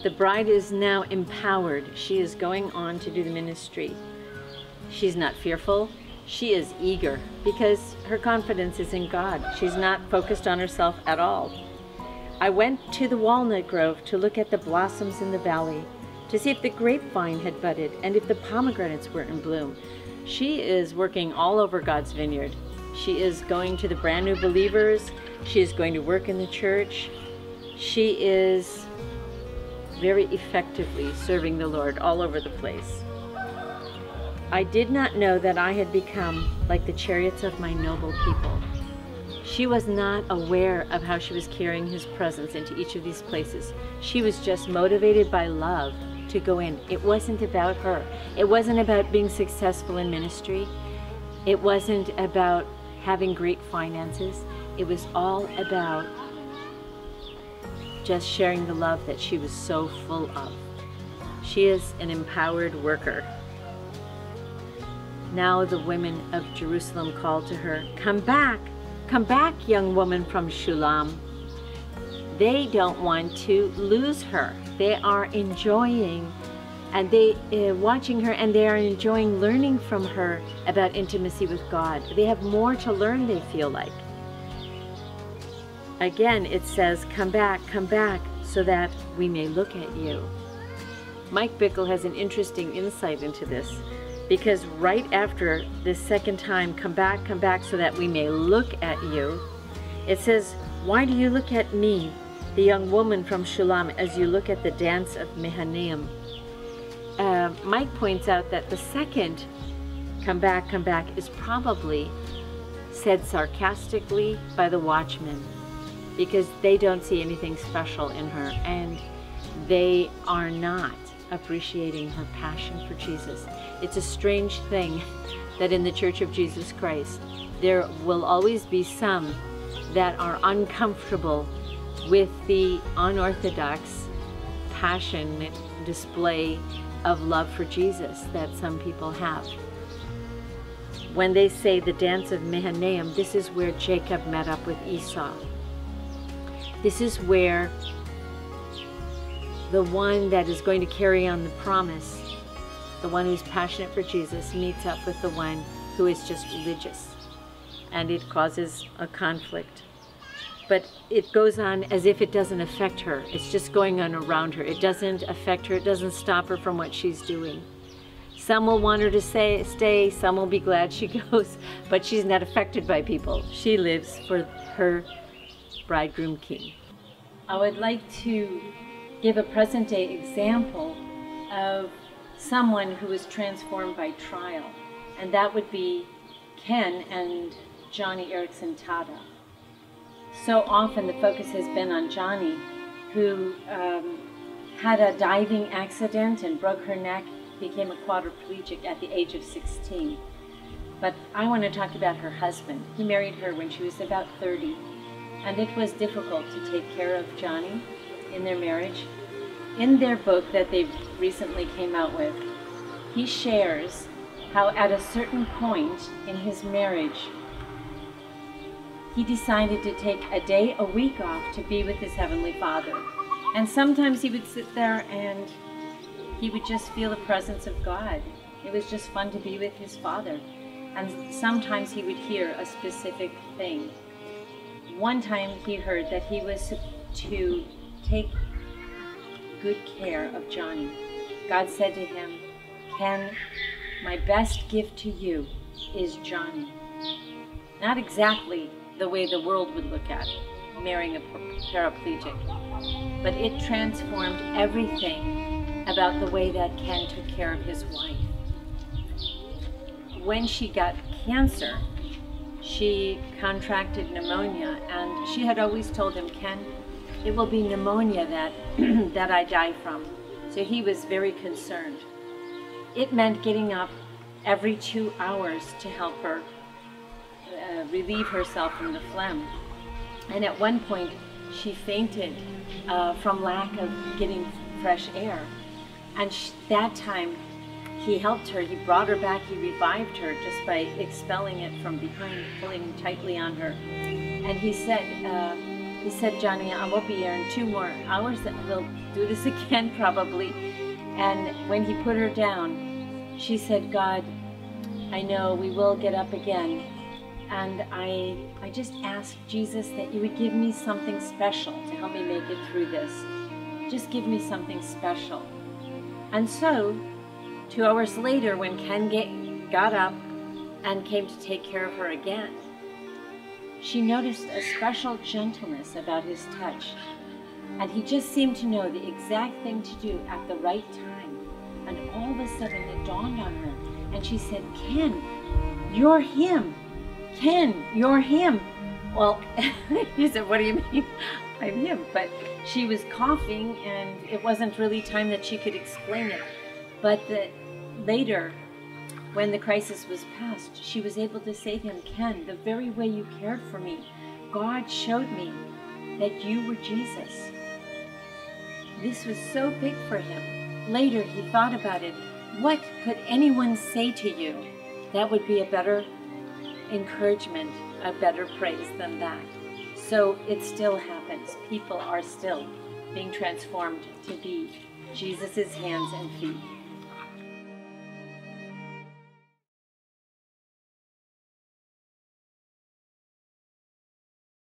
The bride is now empowered. She is going on to do the ministry. She's not fearful. She is eager because her confidence is in God. She's not focused on herself at all. I went to the walnut grove to look at the blossoms in the valley, to see if the grapevine had budded and if the pomegranates were in bloom. She is working all over God's vineyard. She is going to the brand new believers. She is going to work in the church. She is very effectively serving the Lord all over the place. I did not know that I had become like the chariots of my noble people. She was not aware of how she was carrying his presence into each of these places. She was just motivated by love to go in. It wasn't about her. It wasn't about being successful in ministry. It wasn't about having great finances. It was all about just sharing the love that she was so full of. She is an empowered worker. Now the women of Jerusalem called to her, come back, young woman from Shulam. They don't want to lose her. They are enjoying and watching her, and they are enjoying learning from her about intimacy with God. They have more to learn, they feel like. Again, it says, come back, so that we may look at you. Mike Bickle has an interesting insight into this, because right after this second time, come back, so that we may look at you, it says, why do you look at me, the young woman from Shulam, as you look at the dance of Mahanaim? Mike points out that the second come back is probably said sarcastically by the watchmen, because they don't see anything special in her, and they are not appreciating her passion for Jesus. It's a strange thing that in the Church of Jesus Christ, there will always be some that are uncomfortable with the unorthodox, passionate display of love for Jesus that some people have. When they say the dance of Mahanaim, this is where Jacob met up with Esau. This is where the one that is going to carry on the promise, the one who's passionate for Jesus, meets up with the one who is just religious. And it causes a conflict. But it goes on as if it doesn't affect her. It's just going on around her. It doesn't affect her. It doesn't stop her from what she's doing. Some will want her to stay. Some will be glad she goes. But she's not affected by people. She lives for her bridegroom king. I would like to give a present-day example of someone who was transformed by trial. And that would be Ken and Johnny Erickson Tada. So often the focus has been on Johnny, who had a diving accident and broke her neck, became a quadriplegic at the age of 16. But I want to talk about her husband. He married her when she was about 30, and it was difficult to take care of Johnny in their marriage. In their book that they recently came out with, he shares how at a certain point in his marriage, he decided to take a day a week off to be with his Heavenly Father. And sometimes he would sit there and he would just feel the presence of God. It was just fun to be with his Father. And sometimes he would hear a specific thing. One time he heard that he was to take good care of Johnny. God said to him, Ken, my best gift to you is Johnny. Not exactly the way the world would look at it, marrying a paraplegic, but it transformed everything about the way that Ken took care of his wife. When she got cancer, she contracted pneumonia, and she had always told him, Ken, it will be pneumonia that I die from. So he was very concerned. It meant getting up every 2 hours to help her relieve herself from the phlegm. And at one point, she fainted from lack of getting fresh air. And that time, he helped her. He brought her back. He revived her just by expelling it from behind, pulling tightly on her. And he said, he said, Johnny, I won't be here in 2 more hours. We'll do this again probably. And when he put her down, she said, God, I know we will get up again. And I just asked Jesus that you would give me something special to help me make it through this. Just give me something special. And so, 2 hours later, when Ken got up and came to take care of her again, she noticed a special gentleness about his touch. And he just seemed to know the exact thing to do at the right time. And all of a sudden it dawned on her. And she said, Ken, you're him. Ken, you're him. Well, he said, what do you mean? I'm him. But she was coughing, and it wasn't really time that she could explain it. But later, when the crisis was past, she was able to say to him, Ken, the very way you cared for me, God showed me that you were Jesus. This was so big for him. Later, he thought about it. What could anyone say to you that would be a better encouragement, a better praise than that? So it still happens. People are still being transformed to be Jesus' hands and feet.